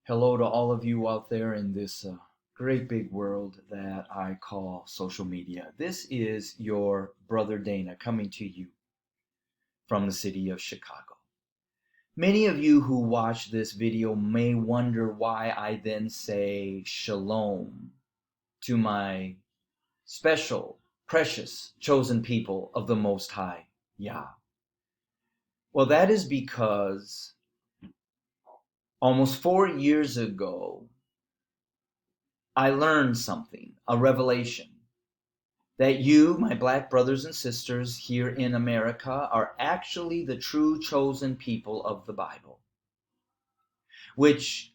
Hello to all of you out there in this great big world that I call social media. This is your brother Dana coming to you from the city of Chicago. Many of you who watch this video may wonder why I then say shalom to my special, precious, chosen people of the Most High Yah. Well, that is because almost 4 years ago, I learned something, a revelation, that you, my black brothers and sisters here in America, are actually the true chosen people of the Bible, which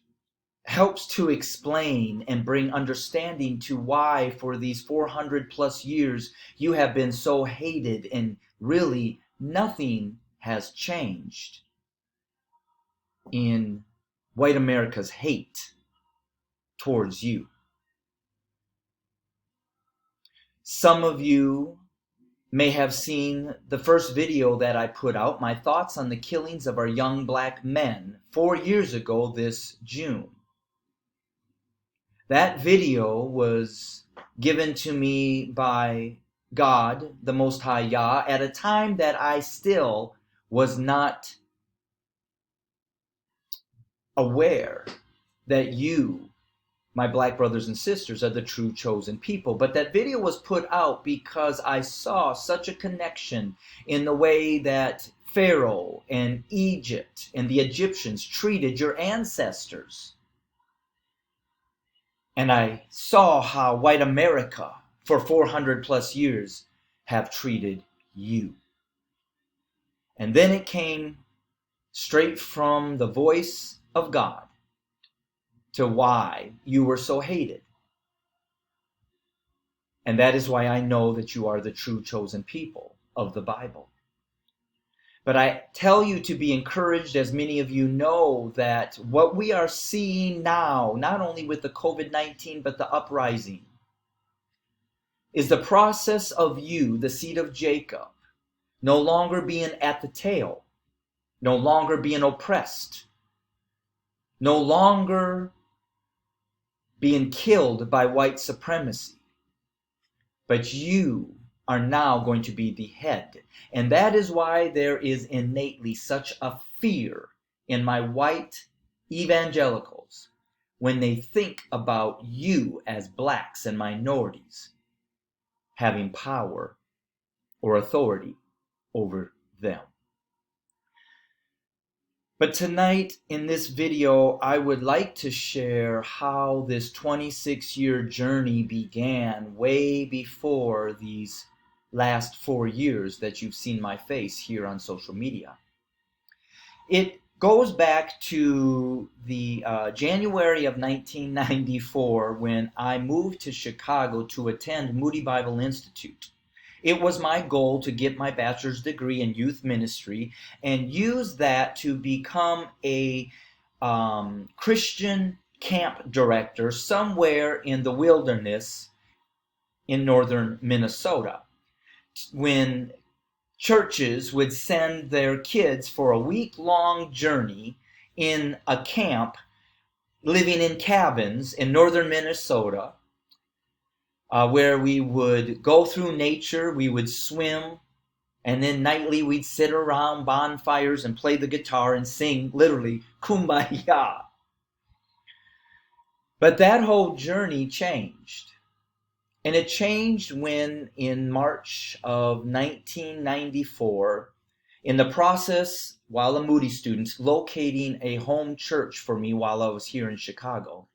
helps to explain and bring understanding to why for these 400 plus years you have been so hated and really nothing has changed in white America's hate towards you. Some of you may have seen the first video that I put out, my thoughts on the killings of our young black men 4 years ago this June. That video was given to me by God, the Most High Yah, at a time that I still was not aware that you, my black brothers and sisters, are the true chosen people. But that video was put out because I saw such a connection in the way that Pharaoh and Egypt and the Egyptians treated your ancestors. And I saw how white America for 400 plus years have treated you. And then it came straight from the voice of God to why you were so hated. And that is why I know that you are the true chosen people of the Bible. But I tell you to be encouraged, as many of you know, that what we are seeing now, not only with the COVID-19, but the uprising, is the process of you, the seed of Jacob, no longer being at the tail, no longer being oppressed, no longer being killed by white supremacy. But you are now going to be the head. And that is why there is innately such a fear in my white evangelicals when they think about you as blacks and minorities having power or authority over them. But tonight in this video, I would like to share how this 26-year journey began way before these last 4 years that you've seen my face here on social media. It goes back to the January of 1994 when I moved to Chicago to attend Moody Bible Institute. It was my goal to get my bachelor's degree in youth ministry and use that to become a Christian camp director somewhere in the wilderness in northern Minnesota. When churches would send their kids for a week-long journey in a camp, living in cabins in northern Minnesota, where we would go through nature, we would swim, and then nightly we'd sit around bonfires and play the guitar and sing literally Kumbaya. But that whole journey changed. And it changed when in March of 1994, in the process, while a Moody student, locating a home church for me while I was here in Chicago,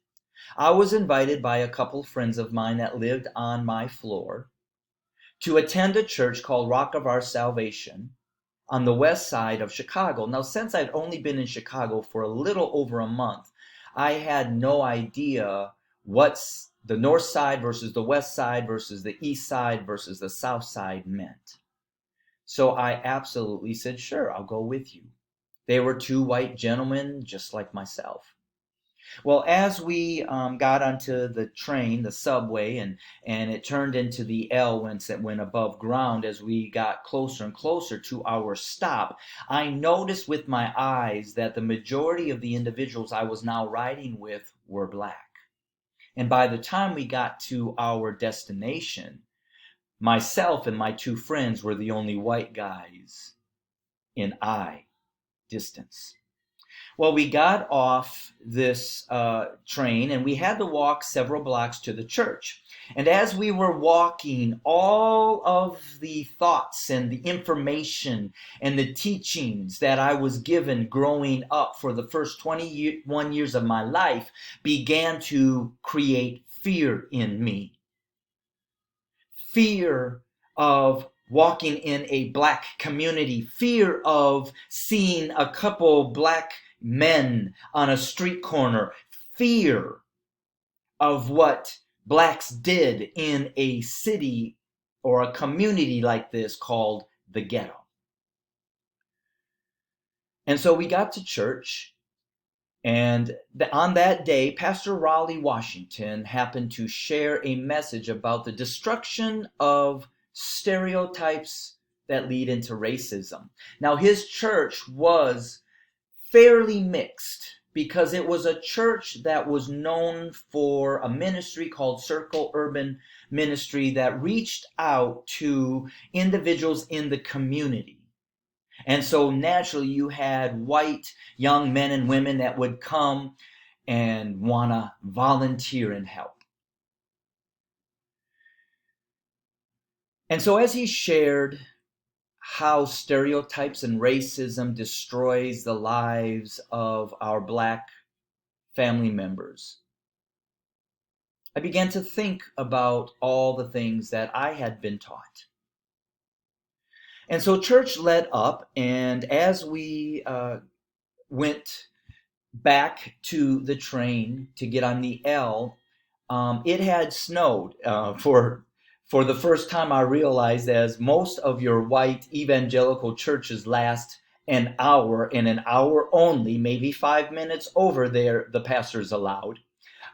I was invited by a couple friends of mine that lived on my floor to attend a church called Rock of Our Salvation on the west side of Chicago. Now, since I'd only been in Chicago for a little over a month, I had no idea what's the north side versus the west side versus the east side versus the south side meant. So I absolutely said, sure, I'll go with you. They were two white gentlemen just like myself. Well, as we got onto the train, the subway, and it turned into the L once it went above ground, as we got closer and closer to our stop, I noticed with my eyes that the majority of the individuals I was now riding with were black. And by the time we got to our destination, myself and my two friends were the only white guys in eye distance. Well, we got off this train and we had to walk several blocks to the church. And as we were walking, all of the thoughts and the information and the teachings that I was given growing up for the first 21 years of my life began to create fear in me. Fear of walking in a black community, fear of seeing a couple black men on a street corner, fear of what blacks did in a city or a community like this called the ghetto. And so we got to church, and on that day, Pastor Raleigh Washington happened to share a message about the destruction of stereotypes that lead into racism. Now, his church was fairly mixed because it was a church that was known for a ministry called Circle Urban Ministry that reached out to individuals in the community. And so naturally, you had white young men and women that would come and want to volunteer and help. And so as he shared how stereotypes and racism destroys the lives of our black family members, I began to think about all the things that I had been taught. And so church led up, and as we went back to the train to get on the L, it had snowed. For the first time, I realized, as most of your white evangelical churches last an hour and an hour only, maybe 5 minutes over there, the pastor's allowed.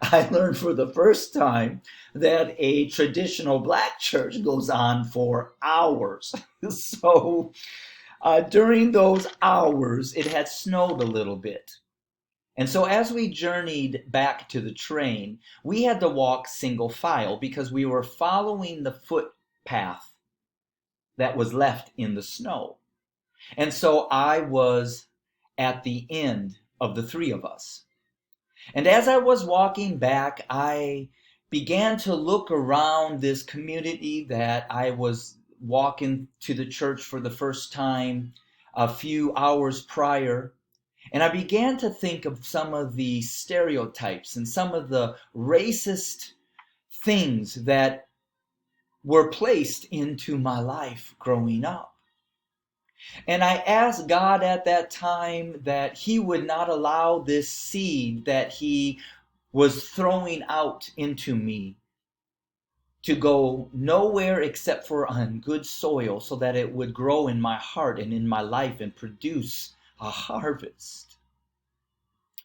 I learned for the first time that a traditional black church goes on for hours. So during those hours, it had snowed a little bit. And so as we journeyed back to the train, we had to walk single file because we were following the footpath that was left in the snow. And so I was at the end of the three of us. And as I was walking back, I began to look around this community that I was walking to the church for the first time a few hours prior. And I began to think of some of the stereotypes and some of the racist things that were placed into my life growing up. And I asked God at that time that He would not allow this seed that He was throwing out into me to go nowhere except for on good soil, so that it would grow in my heart and in my life and produce a harvest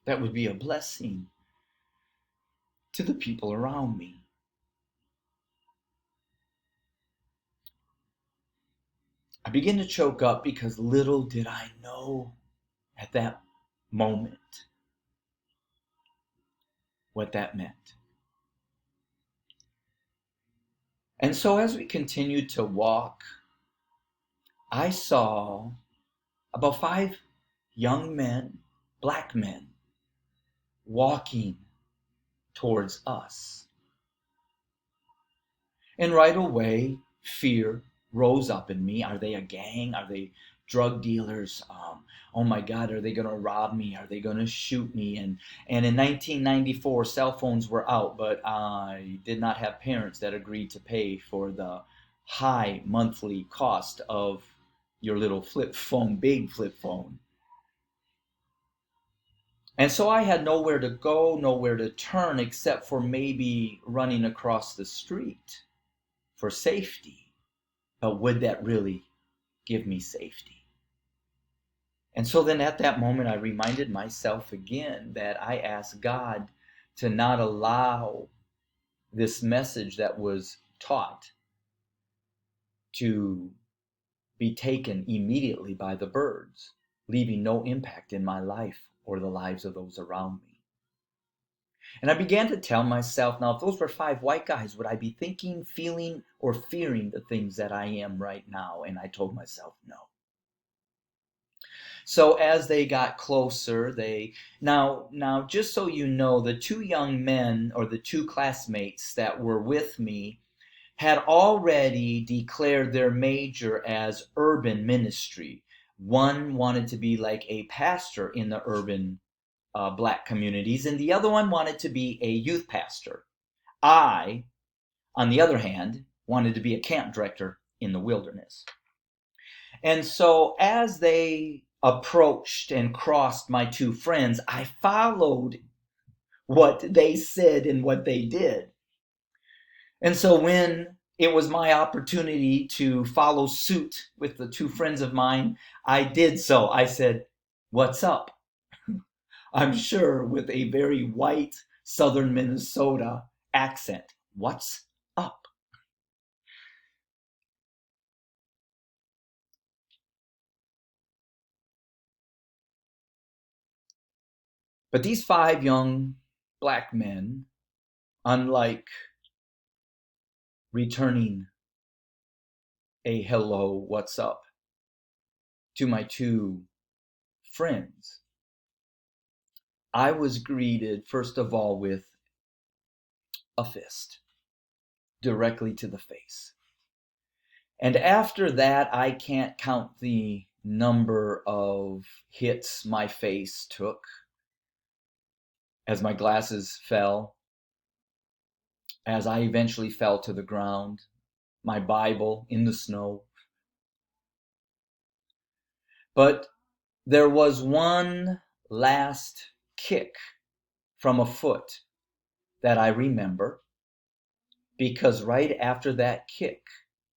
that would be a blessing to the people around me. I began to choke up because little did I know at that moment what that meant. And so as we continued to walk, I saw about 5 young men, black men, walking towards us. And right away, fear rose up in me. Are they a gang? Are they drug dealers? Oh my God, are they going to rob me? Are they going to shoot me? And in 1994, cell phones were out, but I did not have parents that agreed to pay for the high monthly cost of your little flip phone, big flip phone. And so I had nowhere to go, nowhere to turn, except for maybe running across the street for safety. But would that really give me safety? And so then at that moment, I reminded myself again that I asked God to not allow this message that was taught to be taken immediately by the birds, leaving no impact in my life or the lives of those around me. And I began to tell myself, now, if those were 5 white guys, would I be thinking, feeling, or fearing the things that I am right now? And I told myself, no. So as they got closer, now just so you know, the 2 young men, or the 2 classmates that were with me, had already declared their major as urban ministry. One wanted to be like a pastor in the urban black communities, and the other one wanted to be a youth pastor. I, on the other hand, wanted to be a camp director in the wilderness. And so as they approached and crossed my 2 friends, I followed what they said and what they did. And so when it was my opportunity to follow suit with the 2 friends of mine, I did so. I said, "What's up?" I'm sure with a very white southern Minnesota accent. What's up? But these 5 young black men, unlike returning a hello, what's up, to my 2 friends, I was greeted, first of all, with a fist directly to the face. And after that, I can't count the number of hits my face took as my glasses fell, as I eventually fell to the ground, my Bible in the snow. But there was one last kick from a foot that I remember, because right after that kick,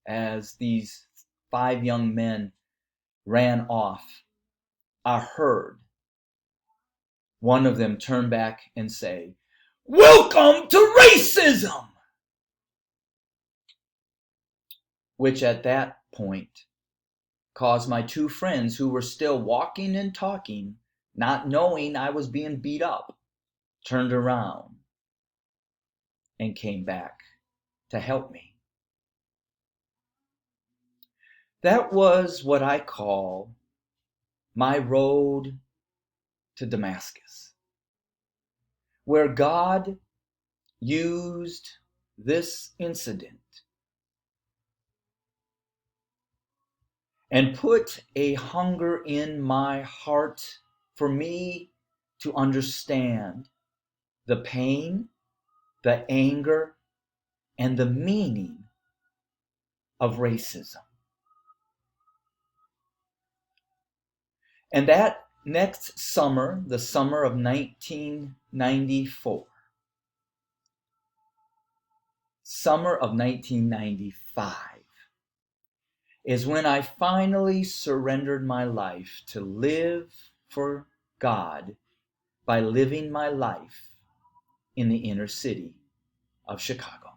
as these 5 young men ran off, I heard one of them turn back and say, "Welcome to racism!" Which at that point caused my 2 friends, who were still walking and talking, not knowing I was being beat up, turned around and came back to help me. That was what I call my road to Damascus, where God used this incident and put a hunger in my heart for me to understand the pain, the anger, and the meaning of racism. And that next summer, the summer of 1994, summer of 1995, is when I finally surrendered my life to live for God by living my life in the inner city of Chicago.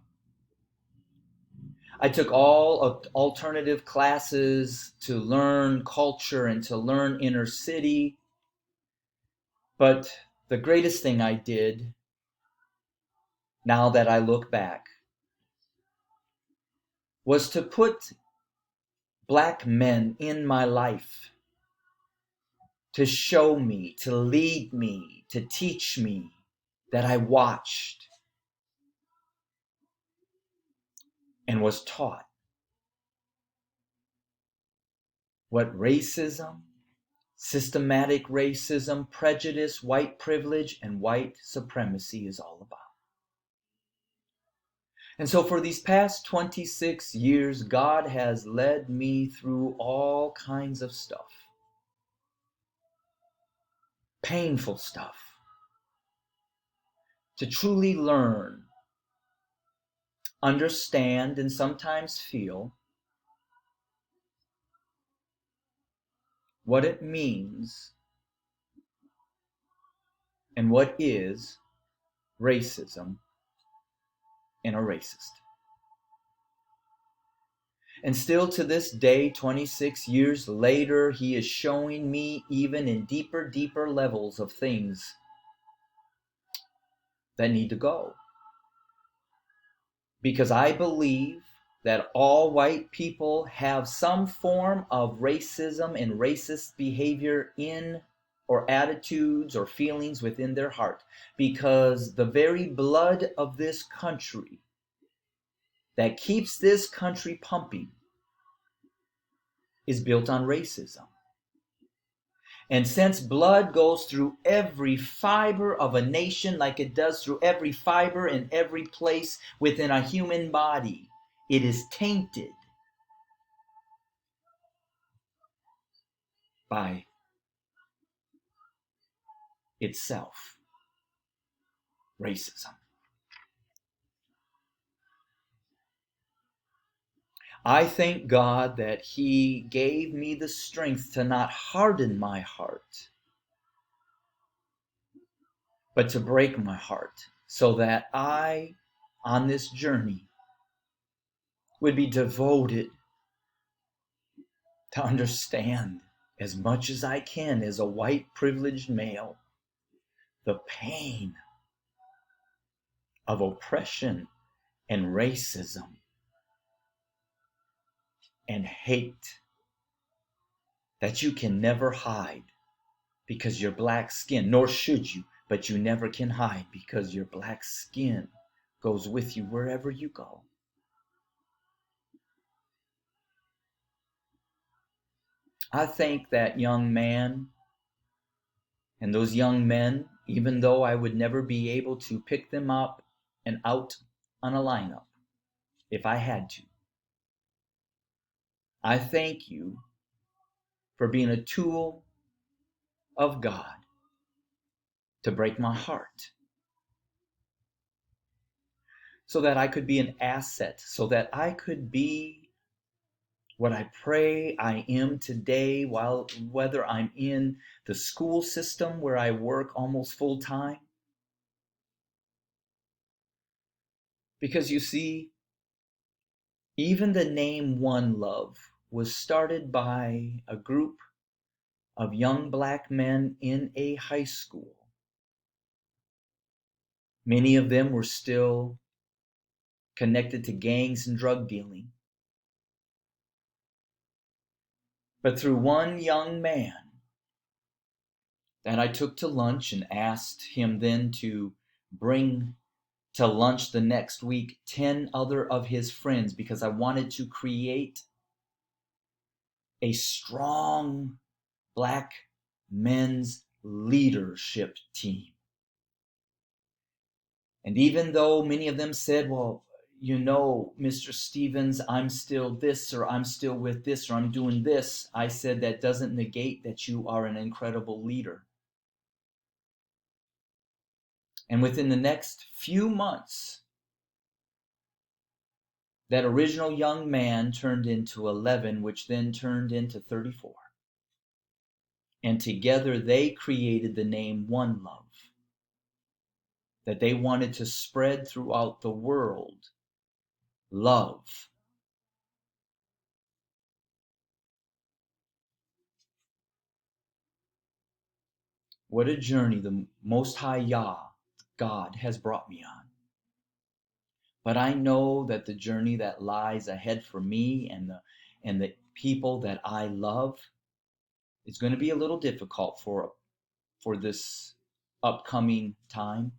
I took all alternative classes to learn culture and to learn inner city. But the greatest thing I did, now that I look back, was to put black men in my life to show me, to lead me, to teach me, that I watched and was taught what racism, systematic racism, prejudice, white privilege, and white supremacy is all about. And so for these past 26 years, God has led me through all kinds of stuff. Painful stuff. To truly learn, understand, and sometimes feel what it means and what is racism and a racist. And still to this day, 26 years later, he is showing me even in deeper levels of things that need to go. Because I believe that all white people have some form of racism and racist behavior in or attitudes or feelings within their heart. Because the very blood of this country that keeps this country pumping is built on racism. And since blood goes through every fiber of a nation like it does through every fiber in every place within a human body, it is tainted by itself, racism. I thank God that He gave me the strength to not harden my heart, but to break my heart, so that I, on this journey, would be devoted to understand as much as I can as a white privileged male the pain of oppression and racism and hate that you can never hide because your black skin, nor should you, but you never can hide because your black skin goes with you wherever you go. I thank that young man and those young men, even though I would never be able to pick them up and out on a lineup if I had to. I thank you for being a tool of God to break my heart so that I could be an asset, so that I could be what I pray I am today, whether I'm in the school system where I work almost full time. Because you see, even the name One Love was started by a group of young black men in a high school. Many of them were still connected to gangs and drug dealing. But through one young man that I took to lunch and asked him then to bring to lunch the next week 10 other of his friends, because I wanted to create a strong black men's leadership team. And even though many of them said, well, you know, Mr. Stevens, I'm still this, or I'm still with this, or I'm doing this, I said that doesn't negate that you are an incredible leader. And within the next few months, that original young man turned into 11, which then turned into 34. And together they created the name One Love, that they wanted to spread throughout the world. Love. What a journey the Most High Yah, God, has brought me on. But I know that the journey that lies ahead for me and the people that I love is going to be a little difficult for this upcoming time.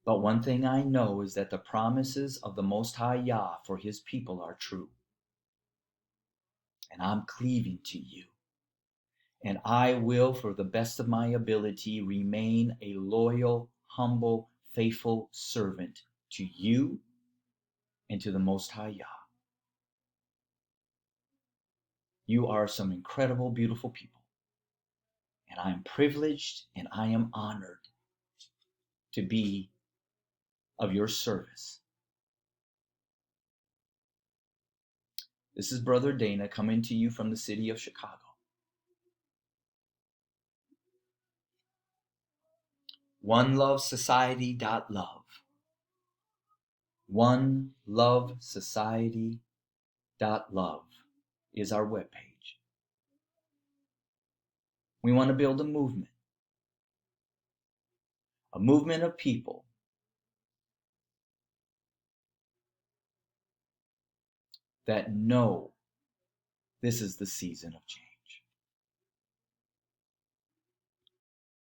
But one thing I know is that the promises of the Most High Yah for His people are true. And I'm cleaving to you. And I will, for the best of my ability, remain a loyal, humble, faithful servant to you and to the Most High Yah. You are some incredible, beautiful people. And I am privileged and I am honored to be of your service. This is Brother Dana coming to you from the city of Chicago. onelovesociety.love. onelovesociety.love is our webpage. We want to build a movement of people that know this is the season of change.